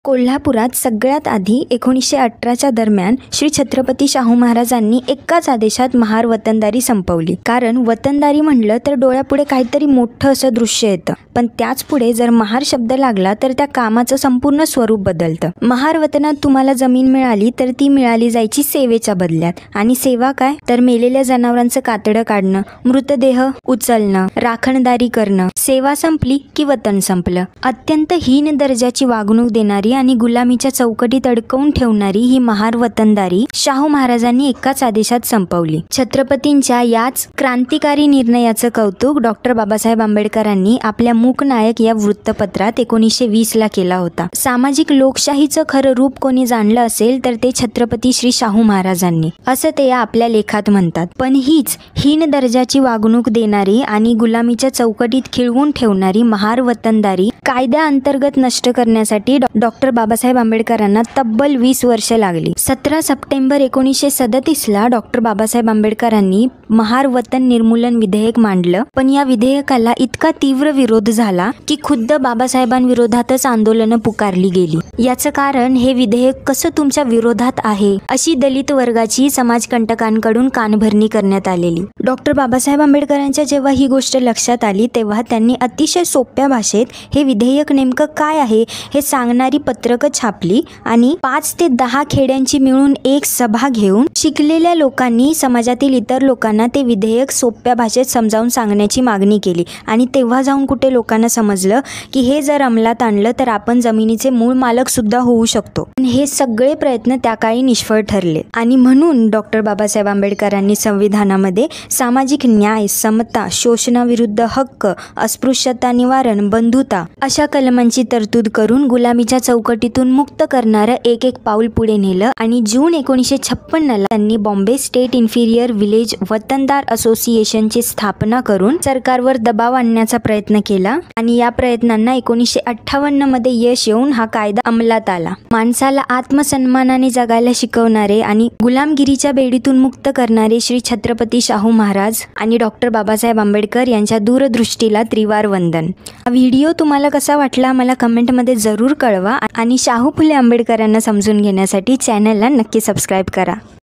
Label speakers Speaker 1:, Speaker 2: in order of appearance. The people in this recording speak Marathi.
Speaker 1: कोल्हापुरात सगळ्यात आधी 1918च्या दरम्यान श्री छत्रपती शाहू महाराजांनी एकाच आदेशात महार वतनदारी संपवली. कारण वतनदारी म्हणलं तर डोळ्यापुढे काहीतरी मोठं असं दृश्य येतं, पण त्याच पुढे जर महार शब्द लागला तर त्या कामाचं संपूर्ण स्वरूप बदलतं. महार वतनात तुम्हाला जमीन मिळाली तर ती मिळाली जायची सेवेच्या बदल्यात. आणि सेवा काय तर मेलेल्या जनावरांचं कातडं काढणं, मृतदेह उचलणं, राखणदारी करणं. सेवा संपली की वतन संपलं. अत्यंत हीन दर्जाची वागणूक देणारी आणि गुलामीच्या चौकटीत अडकवून ठेवणारी ही महार वतनदारी शाहू महाराजांनी एकाच आदेशात संपवली. छत्रपतींच्या याच क्रांतिकारी निर्णयाचं कौतुक डॉक्टर बाबासाहेब आंबेडकरांनी आपल्या मूकनायक या वृत्तपत्रात 1920ला केला होता. सामाजिक लोकशाहीचं खरं रूप कोणी जाणलं असेल तर ते छत्रपती श्री शाहू महाराजांनी, असं ते या आपल्या लेखात म्हणतात. पण हीच हीन दर्जाची वागणूक देणारी आणि गुलामीच्या चौकटीत खिळवून ठेवणारी महार वतनदारी कायद्याअंतर्गत नष्ट करण्यासाठी डॉक्टर बाबासाहेब आंबेडकरांना तब्बल 20 वर्ष लागली. 17 सप्टेंबर 1937ला डॉक्टर बाबासाहेब आंबेडकरांनी महार वतन निर्मूलन विधेयक मांडलं. पण या विधेयकाला इतका तीव्र विरोध झाला की खुद्द बाबासाहेबांविरोधातच आंदोलनं पुकारली गेली. याचं कारण हे विधेयक कसं तुमच्या विरोधात आहे अशी दलित वर्गाची समाजकंटकांकडून कानभरणी करण्यात आलेली. डॉक्टर बाबासाहेब आंबेडकरांच्या जेव्हा ही गोष्ट लक्षात आली तेव्हा त्यांनी अतिशय सोप्या भाषेत हे विधेयक नेमकं काय आहे हे सांगणारी पत्रकं छापली आणि 5 ते 10 खेड्यांची मिळून एक सभा घेऊन शिकलेल्या लोकांनी समाजातील इतर लोकांना ते विधेयक सोप्या भाषेत समजावून सांगण्याची मागणी केली. आणि तेव्हा जाऊन कुठे लोकांना समजलं की हे जर अंमलात आणलं तर आपण जमिनीचे मूळ मालक सुद्धा होऊ शकतो. पण हे सगळे प्रयत्न त्या काळी निष्फळ ठरले. आणि म्हणून डॉक्टर बाबासाहेब आंबेडकरांनी संविधानामध्ये सामाजिक न्याय, समता, शोषणाविरुद्ध हक्क, अस्पृश्यता निवारण, बंधुता अशा कलमांची तरतूद करून गुलामीच्या चौकटीतून मुक्त करणारं एक पाऊल पुढे नेलं. आणि जून 1956ला त्यांनी बॉम्बे स्टेट इन्फिरियर विलेज वतनदार असोसिएशनची स्थापना करून सरकारवर दबाव आणण्याचा प्रयत्न केला. आणि या प्रयत्नांना 1958 मध्ये यश येऊन हा कायदा अंमलात आला. माणसाला आत्मसन्मानाने जगायला शिकवणारे आणि गुलामगिरीच्या बेडीतून मुक्त करणारे श्री छत्रपती शाहू महाराज आणि डॉक्टर बाबासाहेब आंबेडकर यांच्या दूरदृष्टीला त्रिवार वंदन. हा व्हिडिओ तुम्हाला कसा वाटला मला कमेंटमध्ये जरूर कळवा. आणि शाहू फुले आंबेडकरांना समजून घेण्यासाठी चॅनलला नक्की सबस्क्राईब करा.